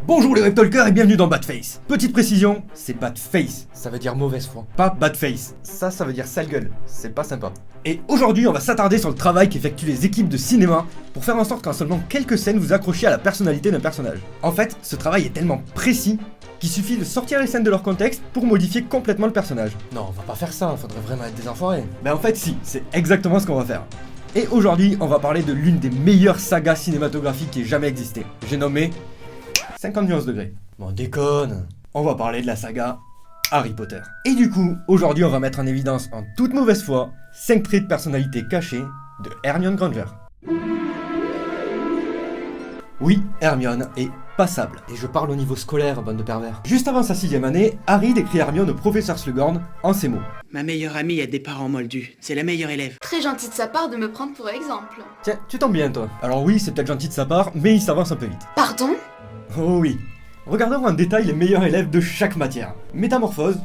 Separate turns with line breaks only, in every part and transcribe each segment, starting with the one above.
Bonjour les Webtalkers et bienvenue dans Bad Face. Petite précision, c'est Bad Face, ça veut dire mauvaise foi. Pas Bad Face, ça veut dire sale gueule, c'est pas sympa. Et aujourd'hui on va s'attarder sur le travail qu'effectuent les équipes de cinéma pour faire en sorte qu'en seulement quelques scènes vous accrochiez à la personnalité d'un personnage. En fait, ce travail est tellement précis qu'il suffit de sortir les scènes de leur contexte pour modifier complètement le personnage. Non, on va pas faire ça, faudrait vraiment être des enfoirés. Ben en fait si, c'est exactement ce qu'on va faire. Et aujourd'hui, on va parler de l'une des meilleures sagas cinématographiques qui ait jamais existé. J'ai nommé 50 nuances degrés. Bon, déconne. On va parler de la saga Harry Potter. Et du coup, aujourd'hui, on va mettre en évidence en toute mauvaise foi 5 traits de personnalité cachés de Hermione Granger. Oui, Hermione est passable. Et je parle au niveau scolaire, bande de pervers. Juste avant sa 6ème année, Harry décrit Hermione au professeur Slughorn en ces mots.
Ma meilleure amie a des parents moldus, c'est la meilleure élève.
Très gentil de sa part de me prendre pour exemple.
Tiens, tu tombes bien toi. Alors oui, c'est peut-être gentil de sa part, mais il s'avance un peu vite.
Pardon ?
Oh oui. Regardons en détail les meilleurs élèves de chaque matière. Métamorphose,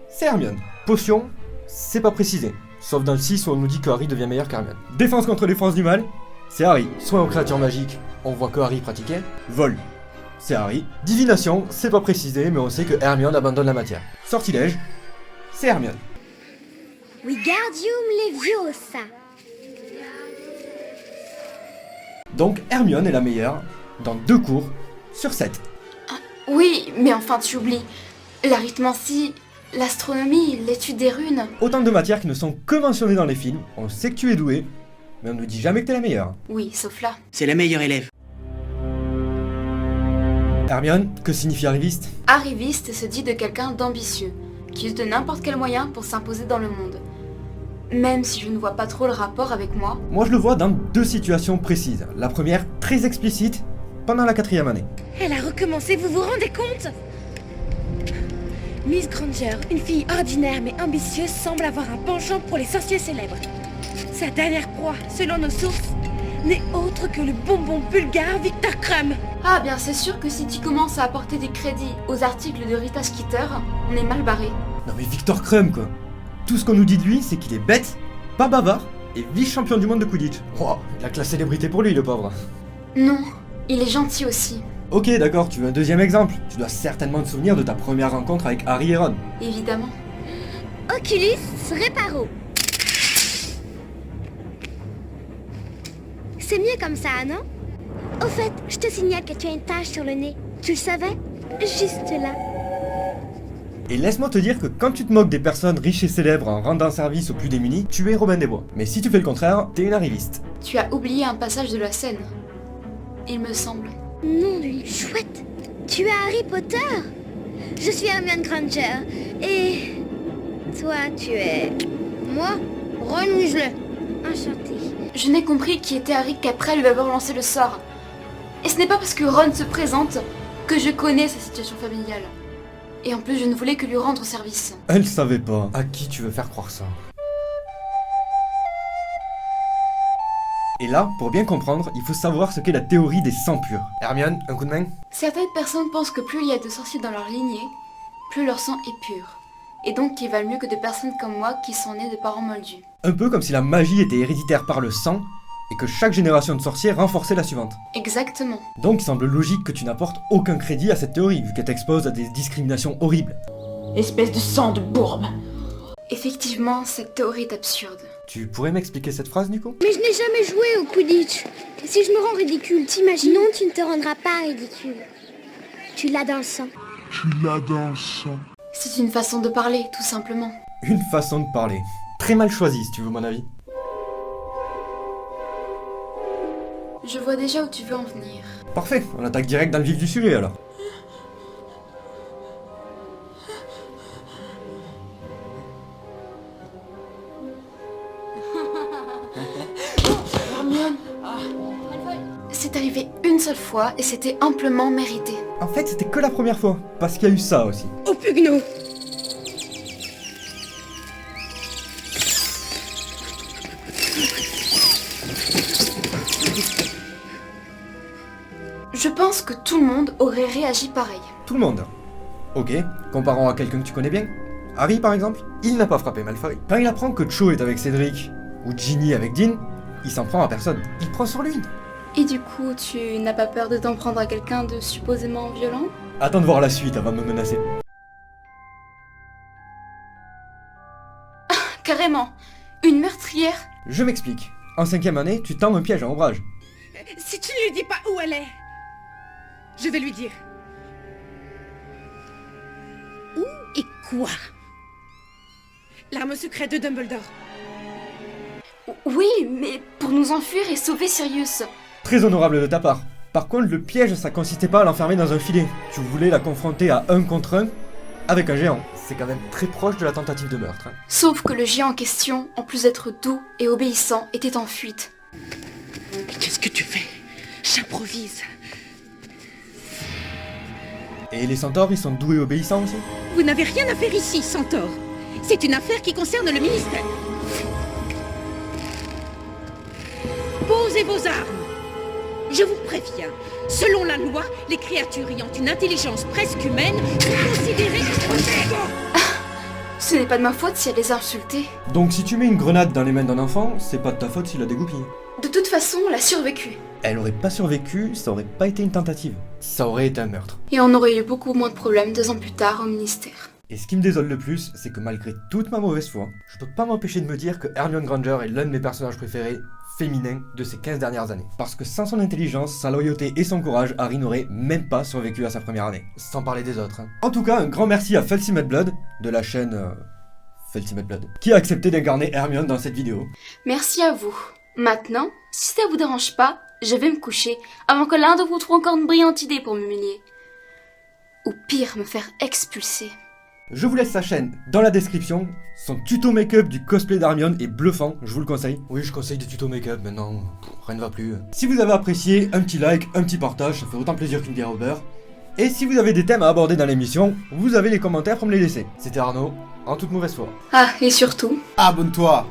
c'est Hermione. Potion, c'est pas précisé. Sauf dans le 6 où on nous dit que Harry devient meilleur qu'Hermione. Défense contre les forces du mal, c'est Harry. Soin aux créatures magiques, on voit que Harry pratiquait. Vol, c'est Harry. Divination, c'est pas précisé, mais on sait que Hermione abandonne la matière. Sortilège, c'est Hermione.
Wingardium Leviosa.
Donc Hermione est la meilleure dans 2 cours sur 7.
Oui, mais enfin tu oublies. L'arithmancie, l'astronomie, l'étude des runes.
Autant de matières qui ne sont que mentionnées dans les films, on sait que tu es doué, mais on ne dit jamais que t'es la meilleure.
Oui, sauf là.
C'est la meilleure élève.
Hermione, que signifie arriviste?
Arriviste se dit de quelqu'un d'ambitieux, qui use de n'importe quel moyen pour s'imposer dans le monde. Même si je ne vois pas trop le rapport avec moi.
Moi je le vois dans 2 situations précises. La première, très explicite, pendant la 4ème année.
Elle a recommencé, vous vous rendez compte? Miss Granger, une fille ordinaire mais ambitieuse, semble avoir un penchant pour les sorciers célèbres. Sa dernière proie, selon nos sources, n'est autre que le bonbon bulgare Victor Crumb.
Ah bien c'est sûr que si tu commences à apporter des crédits aux articles de Rita Skeeter, on est mal barré.
Non mais Victor Crumb quoi. Tout ce qu'on nous dit de lui, c'est qu'il est bête, pas bavard, et vice-champion du monde de Quidditch. Wow, il a que la célébrité pour lui le pauvre.
Non, il est gentil aussi.
Ok d'accord, tu veux un 2e exemple. Tu dois certainement te souvenir de ta première rencontre avec Harry et Ron.
Évidemment.
Oculus Reparo. C'est mieux comme ça, non? Au fait, je te signale que tu as une tache sur le nez. Tu le savais? Juste là.
Et laisse-moi te dire que quand tu te moques des personnes riches et célèbres en rendant service aux plus démunis, tu es Robin des Bois. Mais si tu fais le contraire, t'es une arriviste.
Tu as oublié un passage de la scène. Il me semble.
Nom d'une chouette. Tu es Harry Potter? Je suis Hermione Granger. Et... toi, tu es... moi? Ron Weasley. Enchantée.
Je n'ai compris qui était Harry qu'après lui avoir lancé le sort. Et ce n'est pas parce que Ron se présente que je connais sa situation familiale. Et en plus, je ne voulais que lui rendre service.
Elle savait pas. À qui tu veux faire croire ça? Et là, pour bien comprendre, il faut savoir ce qu'est la théorie des sangs purs. Hermione, un coup de main?
Certaines personnes pensent que plus il y a de sorciers dans leur lignée, plus leur sang est pur. Et donc qu'ils valent mieux que des personnes comme moi qui sont nées de parents moldus.
Un peu comme si la magie était héréditaire par le sang, et que chaque génération de sorciers renforçait la suivante.
Exactement.
Donc il semble logique que tu n'apportes aucun crédit à cette théorie, vu qu'elle t'expose à des discriminations horribles.
Espèce de sang de bourbe. Effectivement, cette théorie est absurde.
Tu pourrais m'expliquer cette phrase, Nico?
Mais je n'ai jamais joué au Quidditch. Et si je me rends ridicule, t'imagines? Non, tu ne te rendras pas ridicule. Tu l'as dans le sang.
C'est une façon de parler, tout simplement.
Une façon de parler. Très mal choisie, si tu veux mon avis.
Je vois déjà où tu veux en venir.
Parfait, on attaque direct dans le vif du sujet alors.
Hermione. C'est arrivé une seule fois et c'était amplement mérité.
En fait, c'était que la première fois, parce qu'il y a eu ça aussi.
Oh pugno!
Je pense que tout le monde aurait réagi pareil.
Tout le monde. Ok, comparons à quelqu'un que tu connais bien. Harry par exemple, il n'a pas frappé Malfoy. Quand il apprend que Cho est avec Cédric, ou Ginny avec Dean, il s'en prend à personne. Il prend sur lui.
Et du coup, tu n'as pas peur de t'en prendre à quelqu'un de supposément violent?
Attends de voir la suite avant de me menacer.
Carrément. Une meurtrière?
Je m'explique. En 5e année, tu tends un piège à ombrage.
Si tu ne lui dis pas où elle est, je vais lui dire. Où et quoi? L'arme secrète de Dumbledore.
Oui, mais pour nous enfuir et sauver Sirius.
Très honorable de ta part. Par contre, le piège, ça consistait pas à l'enfermer dans un filet. Tu voulais la confronter à 1 contre 1 avec un géant. C'est quand même très proche de la tentative de meurtre. Hein.
Sauf que le géant en question, en plus d'être doux et obéissant, était en fuite.
Mais qu'est-ce que tu fais? J'improvise.
Et les centaures, ils sont doux et obéissants aussi?
Vous n'avez rien à faire ici, Centaure. C'est une affaire qui concerne le ministère. Posez vos armes. Je vous préviens, selon la loi, les créatures ayant une intelligence presque humaine sont considérées comme...
Ce n'est pas de ma faute si elle les a insultés.
Donc si tu mets une grenade dans les mains d'un enfant, c'est pas de ta faute s'il a dégoupillé.
De toute façon, elle a survécu.
Elle aurait pas survécu, ça aurait pas été une tentative. Ça aurait été un meurtre.
Et on aurait eu beaucoup moins de problèmes 2 ans plus tard au ministère.
Et ce qui me désole le plus, c'est que malgré toute ma mauvaise foi, je peux pas m'empêcher de me dire que Hermione Granger est l'un de mes personnages préférés féminins de ces 15 dernières années. Parce que sans son intelligence, sa loyauté et son courage, Harry n'aurait même pas survécu à sa première année. Sans parler des autres. Hein. En tout cas, un grand merci à Felcy Medblood, de la chaîne Felcy Medblood, qui a accepté d'incarner Hermione dans cette vidéo.
Merci à vous. Maintenant, si ça vous dérange pas, je vais me coucher avant que l'un de vous trouve encore une brillante idée pour m'humilier. Ou pire, me faire expulser.
Je vous laisse sa chaîne dans la description. Son tuto make-up du cosplay d'Hermione est bluffant, je vous le conseille. Oui, je conseille des tutos make-up, maintenant, rien ne va plus. Si vous avez apprécié, un petit like, un petit partage, ça fait autant plaisir qu'une bière au beurre. Et si vous avez des thèmes à aborder dans l'émission, vous avez les commentaires pour me les laisser. C'était Arnaud, en toute mauvaise foi.
Ah, et surtout...
Abonne-toi.